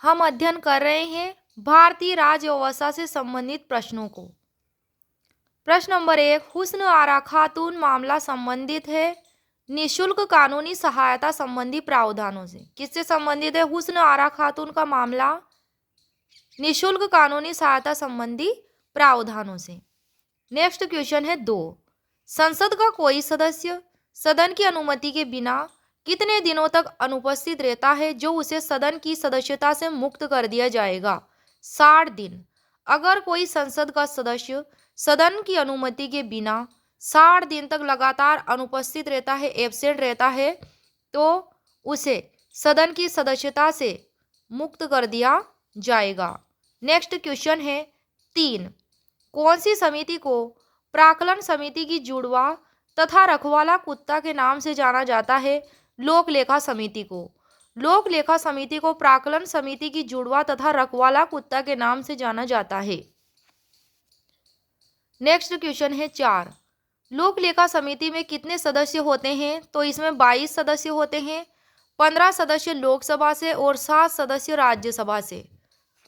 हम अध्ययन कर रहे हैं भारतीय राज्य व्यवस्था से संबंधित प्रश्नों को। प्रश्न नंबर 1, हुस्न आरा खातून मामला संबंधित है निशुल्क कानूनी सहायता संबंधी प्रावधानों से। किससे संबंधित है? हुस्न आरा खातून का मामला निशुल्क कानूनी सहायता संबंधी प्रावधानों से। नेक्स्ट क्वेश्चन है 2, संसद का कोई सदस्य सदन की अनुमति के बिना कितने दिनों तक अनुपस्थित रहता है जो उसे सदन की सदस्यता से मुक्त कर दिया जाएगा? 60 दिन। अगर कोई संसद का सदस्य सदन की अनुमति के बिना 60 दिन तक लगातार अनुपस्थित रहता है, एब्सेंट रहता है, तो उसे सदन की सदस्यता से मुक्त कर दिया जाएगा। नेक्स्ट क्वेश्चन है 3, कौन सी समिति को प्राक्कलन समिति की जुड़वा तथा रखवाला कुत्ता के नाम से जाना जाता है? लोक लेखा समिति को। लोक लेखा समिति को प्राक्कलन समिति की जुड़वा तथा रखवाला कुत्ता के नाम से जाना जाता है। नेक्स्ट क्वेश्चन है 4, लोक लेखा समिति में कितने सदस्य होते हैं? तो इसमें 22 सदस्य होते हैं, 15 सदस्य लोकसभा से और 7 सदस्य राज्यसभा से,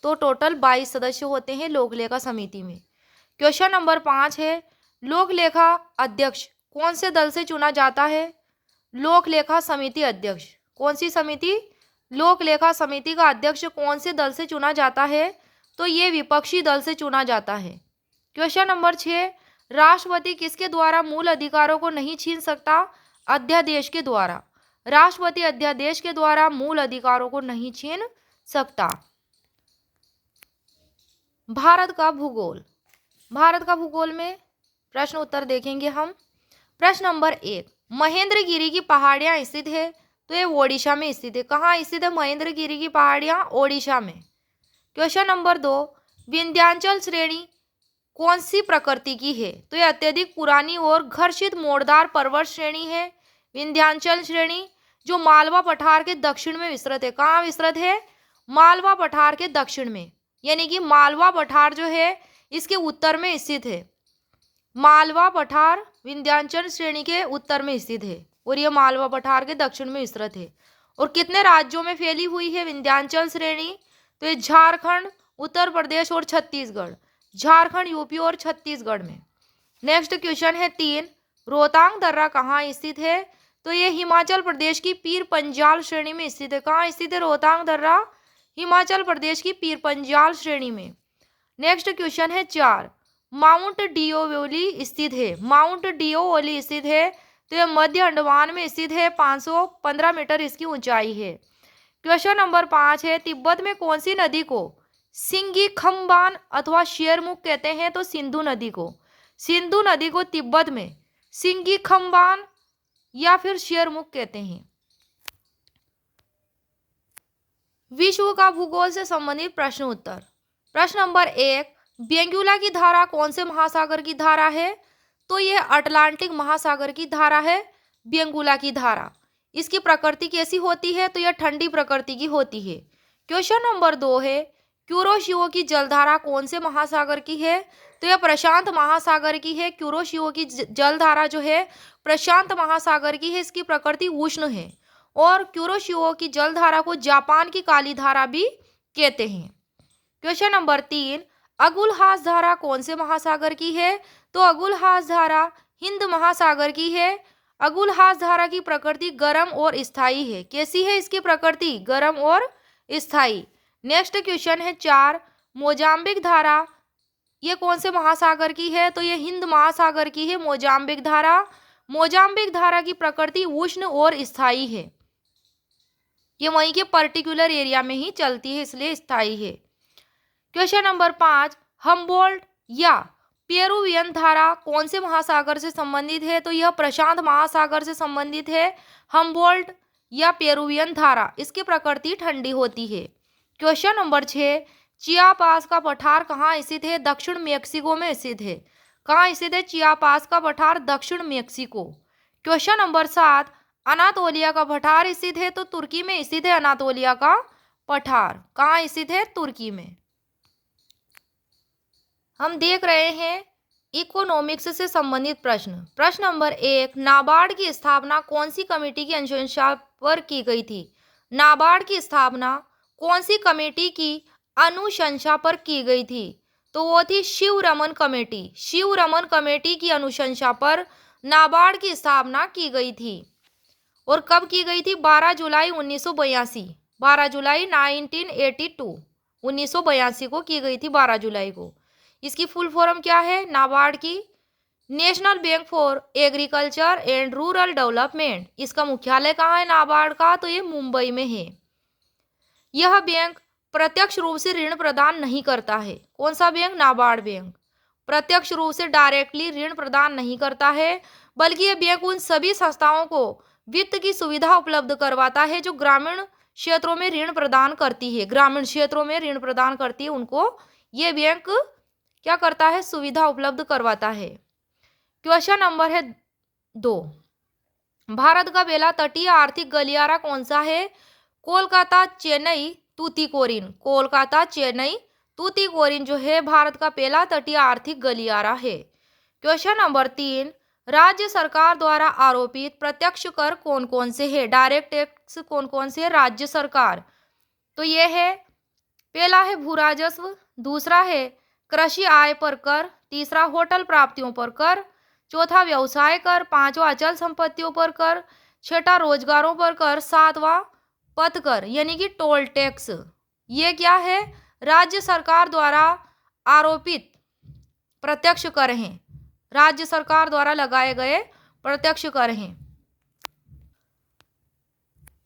तो टोटल 22 सदस्य होते हैं लोक लेखा समिति में। क्वेश्चन नंबर 5 है, लोक लेखा अध्यक्ष कौन से दल से चुना जाता है? लोक लेखा समिति अध्यक्ष। कौन सी समिति? लोक लेखा समिति का अध्यक्ष कौन से दल से चुना जाता है? तो ये विपक्षी दल से चुना जाता है। क्वेश्चन नंबर 6, राष्ट्रपति किसके द्वारा मूल अधिकारों को नहीं छीन सकता? अध्यादेश के द्वारा। राष्ट्रपति अध्यादेश के द्वारा मूल अधिकारों को नहीं छीन सकता। भारत का भूगोल। भारत का भूगोल में प्रश्न उत्तर देखेंगे हम। प्रश्न नंबर 1, महेंद्रगिरी की पहाड़ियां स्थित है, तो ये ओडिशा में स्थित है। कहाँ स्थित है महेंद्रगिरी की पहाड़ियां? ओडिशा में। क्वेश्चन नंबर 2, विंध्याचल श्रेणी कौन सी प्रकृति की है? तो ये अत्यधिक पुरानी और घर्षित मोड़दार पर्वत श्रेणी है विंध्याचल श्रेणी, जो मालवा पठार के दक्षिण में विस्तृत है। कहाँ विस्तृत है? मालवा पठार के दक्षिण में, यानी कि मालवा पठार जो है इसके उत्तर में स्थित है। मालवा पठार विंध्याचल श्रेणी के उत्तर में स्थित है और यह मालवा पठार के दक्षिण में विस्तृत है। और कितने राज्यों में फैली हुई है विंध्याचल श्रेणी? तो ये झारखंड, उत्तर प्रदेश और छत्तीसगढ़। झारखंड, यूपी और छत्तीसगढ़ में। नेक्स्ट क्वेश्चन है 3, रोहतांग दर्रा कहाँ स्थित है? तो ये हिमाचल प्रदेश की पीर पंजाल श्रेणी में स्थित है। कहाँ स्थित है रोहतांग दर्रा? हिमाचल प्रदेश की पीर पंजाल श्रेणी में। नेक्स्ट क्वेश्चन है 4, माउंट डियोवली स्थित है। माउंट डियोवली स्थित है, तो यह मध्य अंडमान में स्थित है। 515 मीटर इसकी ऊंचाई है। क्वेश्चन नंबर 5 है, तिब्बत में कौन सी नदी को सिंगी खम्बान अथवा शेरमुख कहते हैं? तो सिंधु नदी को। सिंधु नदी को तिब्बत में सिंगी खम्बान या फिर शेरमुख कहते हैं। विश्व का भूगोल से संबंधित प्रश्न उत्तर। प्रश्न नंबर 1, बेंगुला की धारा कौन से महासागर की धारा है? तो यह अटलांटिक महासागर की धारा है बेंगुला की धारा। इसकी प्रकृति कैसी होती है? तो यह ठंडी प्रकृति की होती है। क्वेश्चन नंबर 2 है, क्यूरोशियो की जलधारा कौन से महासागर की है? तो यह प्रशांत महासागर की है। क्यूरोशियो की जलधारा जो है प्रशांत महासागर की है। इसकी प्रकृति उष्ण है और क्यूरोशियो की जलधारा को जापान की काली धारा भी कहते हैं। क्वेश्चन नंबर 3, अगुलहास धारा कौन से महासागर की है? तो अगुलहास धारा हिंद महासागर की है। अगुलहास धारा की प्रकृति गर्म और स्थायी है। कैसी है इसकी प्रकृति? गर्म और स्थायी। नेक्स्ट क्वेश्चन है 4, मोजाम्बिक धारा ये कौन से महासागर की है? तो ये हिंद महासागर की है मोजाम्बिक धारा। मोजाम्बिक धारा की प्रकृति उष्ण और स्थायी है। ये वहीं के पर्टिकुलर एरिया में ही चलती है, इसलिए स्थायी है। क्वेश्चन नंबर 5, हम्बोल्ट या पेरुवियन धारा कौन से महासागर से संबंधित है? तो यह प्रशांत महासागर से संबंधित है। हम्बोल्ट या पेरुवियन धारा, इसकी प्रकृति ठंडी होती है। क्वेश्चन नंबर 6, चियापास का पठार कहाँ स्थित है? दक्षिण मेक्सिको में स्थित है। कहाँ स्थित है चियापास का पठार? दक्षिण मेक्सिको। क्वेश्चन नंबर 7, अनातोलिया का पठार स्थित है? तो तुर्की में स्थित है अनातोलिया का पठार। कहाँ स्थित है? तुर्की में। हम देख रहे हैं इकोनॉमिक्स से संबंधित प्रश्न। प्रश्न नंबर 1, नाबार्ड की स्थापना कौन सी कमेटी की अनुशंसा पर की गई थी? नाबार्ड की स्थापना कौन सी कमेटी की अनुशंसा पर की गई थी? तो वो थी शिवरमन कमेटी। शिवरमन कमेटी की अनुशंसा पर नाबार्ड की स्थापना की गई थी। और कब की गई थी? 12 जुलाई 1982। 12 जुलाई 1982, 1982 को की गई थी, 12 जुलाई को। इसकी फुल फॉर्म क्या है नाबार्ड की? National bank for agriculture and rural development. इसका मुख्यालय कहाँ है नाबार्ड का? तो ये मुंबई में है। यह बैंक प्रत्यक्ष रूप से ऋण प्रदान नहीं करता है। कौन सा बैंक? नाबार्ड बैंक प्रत्यक्ष रूप से डायरेक्टली ऋण प्रदान नहीं करता है, बल्कि यह बैंक उन सभी संस्थाओं को वित्त की सुविधा उपलब्ध करवाता है जो ग्रामीण क्षेत्रों में ऋण प्रदान करती है। ग्रामीण क्षेत्रों में ऋण प्रदान करती है, उनको ये बैंक क्या करता है? सुविधा उपलब्ध करवाता है। क्वेश्चन नंबर है 2। भारत का पहला तटीय आर्थिक गलियारा कौन सा है? कोलकाता चेन्नई तूतीकोरिन। कोलकाता चेन्नई तूतीकोरिन जो है भारत का पहला तटीय आर्थिक गलियारा है। Question number 3। राज्य सरकार द्वारा आरोपित प्रत्यक्ष कर कौन कौन से है? डायरेक्ट टैक्स कौन कौन से है राज्य सरकार? तो ये है, पहला है भू राजस्व, दूसरा है कृषि आय पर कर, तीसरा होटल प्राप्तियों पर कर, चौथा व्यवसाय कर, पांचवा अचल संपत्तियों पर कर, छठा रोजगारों पर कर, सातवां पथ कर यानी कि टोल टैक्स। ये क्या है? राज्य सरकार द्वारा आरोपित प्रत्यक्ष कर हैं, राज्य सरकार द्वारा लगाए गए प्रत्यक्ष कर हैं।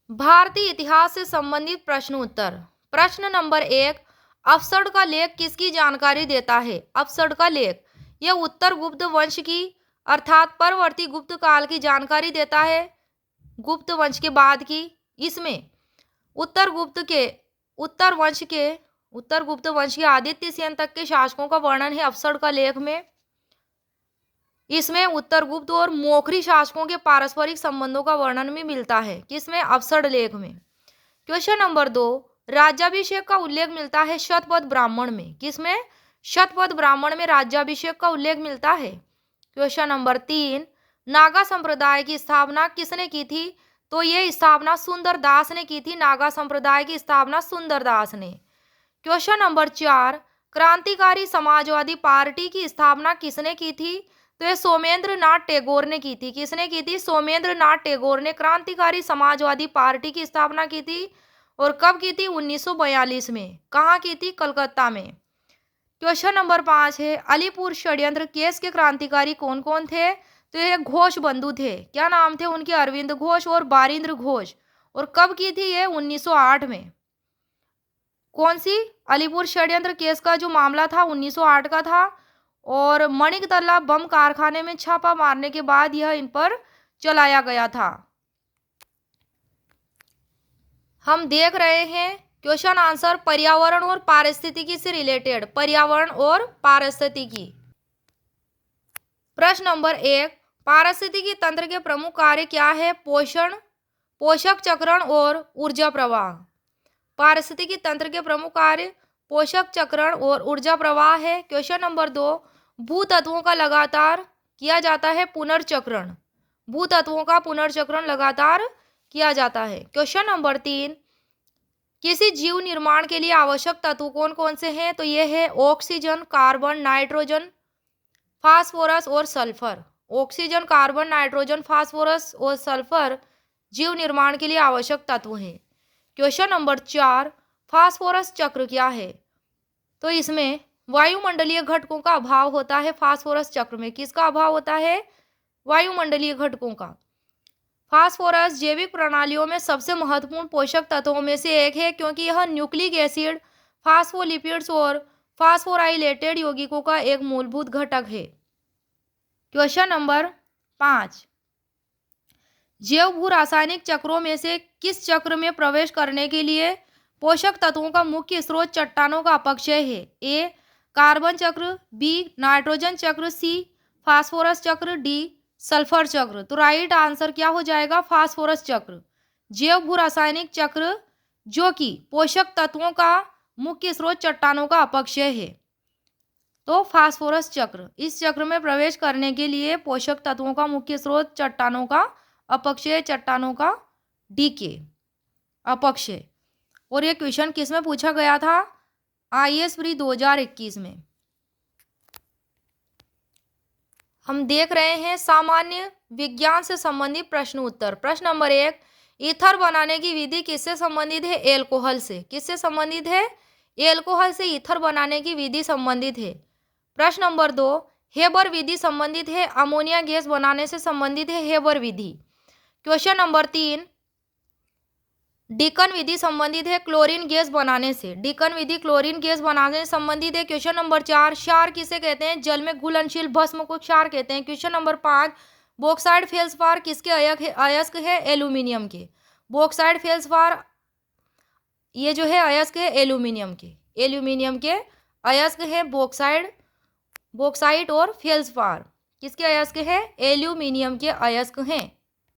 भारतीय इतिहास से संबंधित प्रश्न उत्तर। प्रश्न नंबर 1। अफसड का लेख किसकी जानकारी देता है? अफसड का लेख यह उत्तर गुप्त वंश की अर्थात परवर्ती गुप्त काल की जानकारी देता है, गुप्त वंश के बाद की। इसमें उत्तर गुप्त वंश के आदित्य सेन तक के शासकों का वर्णन है अफसड का लेख में। इसमें उत्तर गुप्त और मोखरी शासकों के पारस्परिक संबंधों का वर्णन भी मिलता है, किसमें? अफसड लेख में। Question number 2। राज्याभिषेक का उल्लेख मिलता है शतपथ ब्राह्मण में। किसमें? शतपथ ब्राह्मण में राज्याभिषेक का उल्लेख मिलता है। Question number 3। नागा संप्रदाय की स्थापना किसने की थी? तो ये स्थापना सुंदर दास ने की थी। नागा संप्रदाय की स्थापना सुंदर दास ने। Question number 4। क्रांतिकारी समाजवादी पार्टी की स्थापना किसने की थी? तो ये सोमेंद्र नाथ टैगोर ने की थी। किसने की थी? सोमेंद्र नाथ टैगोर ने क्रांतिकारी समाजवादी पार्टी की स्थापना की थी। और कब की थी? 1942 में। कहाँ की थी? कलकत्ता में। क्वेश्चन नंबर 5 है अलीपुर षड्यंत्र केस के क्रांतिकारी कौन कौन थे? तो ये घोष बंधु थे। क्या नाम थे उनके? अरविंद घोष और बारिंद्र घोष। और कब की थी ये? 1908 में। कौन सी? अलीपुर षड्यंत्र केस का जो मामला था 1908 का था। और मणिकतला बम कारखाने में छापा मारने के बाद यह इन पर चलाया गया था। हम देख रहे हैं क्वेश्चन आंसर पर्यावरण और पारिस्थितिकी से रिलेटेड। पर्यावरण और पारिस्थितिकी। प्रश्न नंबर 1। पारिस्थितिकी तंत्र के प्रमुख कार्य क्या है? पोषण, पोषक चक्रण और ऊर्जा प्रवाह। पारिस्थितिकी तंत्र के प्रमुख कार्य पोषक चक्रण और ऊर्जा प्रवाह है। Question number 2। भूतत्वों का लगातार किया जाता है पुनर्चक्रण। भूतत्वों का पुनर्चक्रण लगातार किया जाता है। Question number 3। किसी जीव निर्माण के लिए आवश्यक तत्व कौन कौन से हैं? तो ये है ऑक्सीजन, कार्बन, नाइट्रोजन, फास्फोरस और sulphur. Oxygen, carbon, nitrogen, phosphorus और सल्फर जीव निर्माण के लिए आवश्यक तत्व हैं। Question number 4। फास्फोरस चक्र क्या है? तो इसमें वायुमंडलीय घटकों का अभाव होता है। फास्फोरस चक्र में किसका अभाव होता है? वायुमंडलीय घटकों का। फास्फोरस जैविक प्रणालियों में सबसे महत्वपूर्ण पोषक तत्वों में से एक है क्योंकि यह न्यूक्लिक एसिड, फास्फोलिपिड्स और फास्फोराइलेटेड यौगिकों का एक मूलभूत घटक है। Question number 5। जैव भू रासायनिक चक्रों में से किस चक्र में प्रवेश करने के लिए पोषक तत्वों का मुख्य स्रोत चट्टानों का अपक्षय है? ए कार्बन चक्र, बी नाइट्रोजन चक्र, सी फास्फोरस चक्र, डी सल्फर चक्र। तो राइट आंसर क्या हो जाएगा? फास्फोरस चक्र। जैव भू रासायनिक चक्र जो कि पोषक तत्वों का मुख्य स्रोत चट्टानों का अपक्षय है, तो फास्फोरस चक्र। इस चक्र में प्रवेश करने के लिए पोषक तत्वों का मुख्य स्रोत चट्टानों का अपक्षय, चट्टानों का डीके, अपक्षय। और ये क्वेश्चन किस में पूछा गया था? IAS प्री 2021 में। हम देख रहे हैं सामान्य विज्ञान से संबंधित प्रश्न उत्तर। प्रश्न नंबर 1, ईथर बनाने की विधि किससे संबंधित है? एल्कोहल से। किससे संबंधित है? एल्कोहल से ईथर बनाने की विधि संबंधित है। प्रश्न नंबर 2, हेबर विधि संबंधित है, अमोनिया गैस बनाने से संबंधित है हेबर विधि। क्वेश्चन नंबर 3, डिकन विधि संबंधित है क्लोरीन गैस बनाने से। डिकन विधि क्लोरीन गैस बनाने से संबंधित है। क्वेश्चन नंबर 4, क्षार किसे कहते हैं? जल में घुलनशील भस्म को क्षार कहते हैं। क्वेश्चन नंबर 5, बॉक्साइड फेल्सपार किसके अयस्क है? एल्यूमिनियम के। बॉक्साइड फेल्सपार ये जो है अयस्क है एल्यूमिनियम के। एल्यूमिनियम के अयस्क है बॉक्साइड और फेल्सपार किसके अयस्क है? एल्यूमिनियम के अयस्क हैं।